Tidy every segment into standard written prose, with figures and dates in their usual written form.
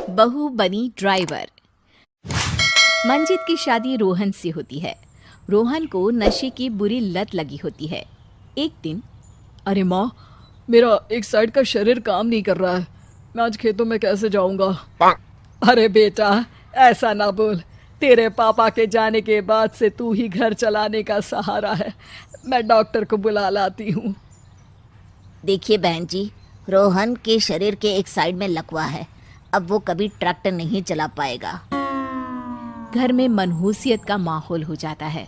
बहू बनी ड्राइवर। मंजित की शादी रोहन से होती है। रोहन को नशे की बुरी लत लगी होती है। एक दिन, अरे माँ, मेरा एक साइड का शरीर काम नहीं कर रहा है। मैं आज खेतों में कैसे जाऊंगा? अरे बेटा, ऐसा ना बोल। तेरे पापा के जाने के बाद से तू ही घर चलाने का सहारा है। मैं डॉक्टर को बुला लाती हूँ। देखिए बहन जी, रोहन के शरीर के एक साइड में लकवा है। अब वो कभी ट्रैक्टर नहीं चला पाएगा। घर में मनहूसियत का माहौल हो जाता है।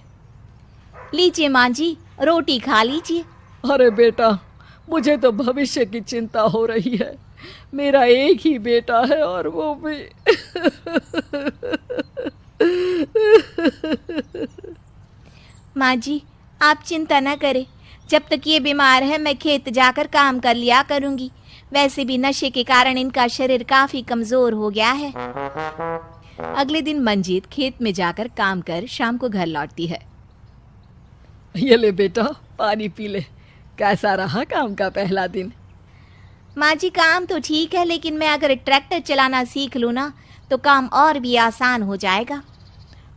लीजिए माँ जी, रोटी खा लीजिए। अरे बेटा, मुझे तो भविष्य की चिंता हो रही है। मेरा एक ही बेटा है और वो भी माँ जी, आप चिंता न करें। जब तक ये बीमार है मैं खेत जाकर काम कर लिया करूँगी। वैसे भी नशे के कारण इनका शरीर काफ़ी कमज़ोर हो गया है। अगले दिन मंजीत खेत में जाकर काम कर शाम को घर लौटती है। ये ले बेटा, पानी पी ले। कैसा रहा काम का पहला दिन? माँ जी, काम तो ठीक है, लेकिन मैं अगर ट्रैक्टर चलाना सीख लूँ ना तो काम और भी आसान हो जाएगा।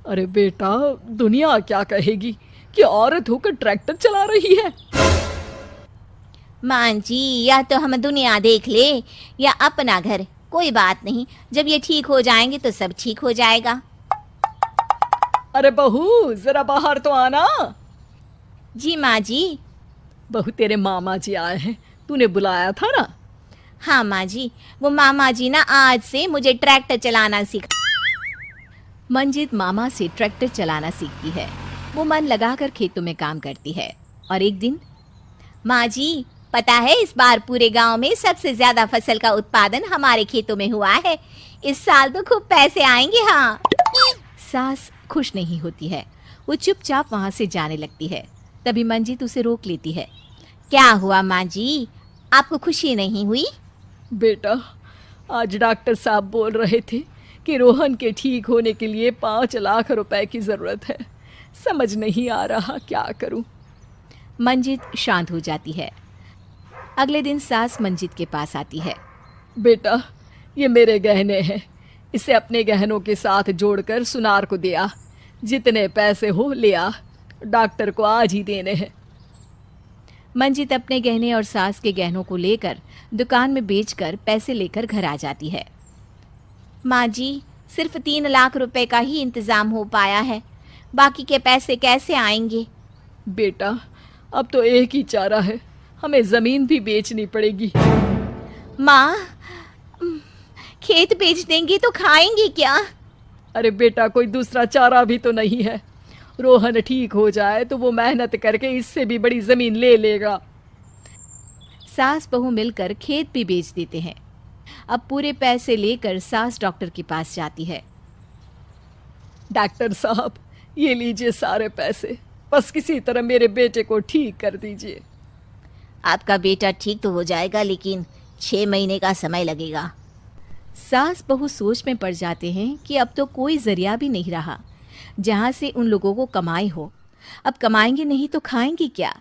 अरे बेटा, दुनिया क्या कहेगी कि औरत होकर ट्रैक्टर चला रही है। माँ जी, या तो हम दुनिया देख ले या अपना घर, कोई बात नहीं। जब ये ठीक हो जाएंगे तो सब ठीक हो जाएगा। अरे बहू, जरा बाहर तो आना। जी माँ जी। बहू, तेरे मामा जी आए हैं, तूने बुलाया था ना? हाँ माँ जी, वो मामा जी ना आज से मुझे ट्रैक्टर चलाना सीखा। मंजित मामा से ट्रैक्टर चलाना सीखती है। वो मन लगाकर खेतों में काम करती है। और एक दिन, माँ जी, पता है इस बार पूरे गांव में सबसे ज्यादा फसल का उत्पादन हमारे खेतों में हुआ है। इस साल तो खूब पैसे आएंगे। हाँ। सास खुश नहीं होती है। वो चुपचाप वहां से जाने लगती है। तभी मंजित उसे रोक लेती है। क्या हुआ माँ जी, आपको खुशी नहीं हुई? बेटा, आज डॉक्टर साहब बोल रहे थे कि रोहन के ठीक होने के लिए 5 लाख रुपए की ज़रूरत है। समझ नहीं आ रहा क्या करूं। मंजित शांत हो जाती है। अगले दिन सास मंजित के पास आती है। बेटा, ये मेरे गहने हैं। इसे अपने गहनों के साथ जोड़कर सुनार को दे आ। जितने पैसे हो ले आ। डॉक्टर को आज ही देने हैं। मंजित अपने गहने और सास के गहनों को लेकर दुकान में बेचकर पैसे लेकर घर आ जाती है। माँ जी, सिर्फ 3 लाख रुपए का ही इंतजाम हो पाया है। बाकी के पैसे कैसे आएंगे? बेटा, अब तो एक ही चारा है, हमें ज़मीन भी बेचनी पड़ेगी। माँ, खेत बेच देंगी तो खाएंगे क्या? अरे बेटा, कोई दूसरा चारा भी तो नहीं है। रोहन ठीक हो जाए तो वो मेहनत करके इससे भी बड़ी ज़मीन ले लेगा। सास बहू मिलकर खेत भी बेच देते हैं। अब पूरे पैसे लेकर सास डॉक्टर के पास जाती है। डॉक्टर साहब, ये लीजिए सारे पैसे। बस किसी तरह मेरे बेटे को ठीक कर दीजिए। आपका बेटा ठीक तो हो जाएगा, लेकिन 6 महीने का समय लगेगा। सास बहू सोच में पड़ जाते हैं कि अब तो कोई जरिया भी नहीं रहा जहाँ से उन लोगों को कमाई हो। अब कमाएंगे नहीं तो खाएंगे क्या?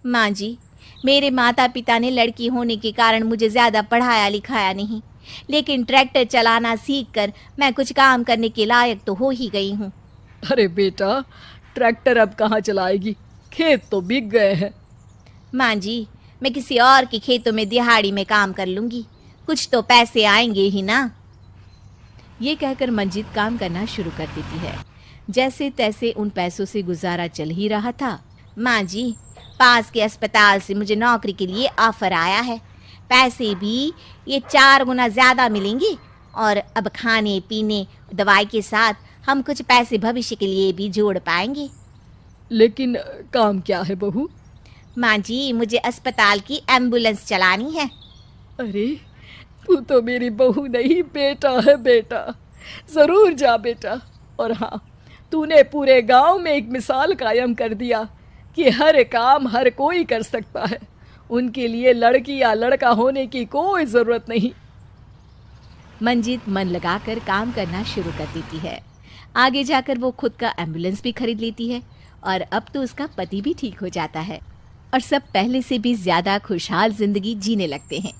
माँ जी, मेरे माता पिता ने लड़की होने के कारण मुझे ज़्यादा पढ़ाया लिखाया नहीं, लेकिन ट्रैक्टर चलाना सीखकर मैं कुछ काम करने के लायक तो हो ही गई हूँ। अरे बेटा, ट्रैक्टर अब कहाँ चलाएगी? खेत तो बिक गए हैं। माँ जी, मैं किसी और के खेतों में दिहाड़ी में काम कर लूँगी, कुछ तो पैसे आएंगे ही ना। ये कहकर मंजित काम करना शुरू कर देती है। जैसे तैसे उन पैसों से गुजारा चल ही रहा था। माँ जी, पास के अस्पताल से मुझे नौकरी के लिए ऑफर आया है। पैसे भी ये 4 गुना ज़्यादा मिलेंगे और अब खाने पीने दवाई के साथ हम कुछ पैसे भविष्य के लिए भी जोड़ पाएंगे। लेकिन काम क्या है बहू? माँ जी, मुझे अस्पताल की एम्बुलेंस चलानी है। अरे, तू तो मेरी बहू नहीं, बेटा है बेटा। ज़रूर जा बेटा। और हाँ, तूने पूरे गांव में एक मिसाल कायम कर दिया कि हर काम हर कोई कर सकता है। उनके लिए लड़की या लड़का होने की कोई ज़रूरत नहीं। मंजित मन लगाकर काम करना शुरू कर देती है। आगे जाकर वो खुद का एम्बुलेंस भी खरीद लेती है और अब तो उसका पति भी ठीक हो जाता है और सब पहले से भी ज़्यादा खुशहाल जिंदगी जीने लगते हैं।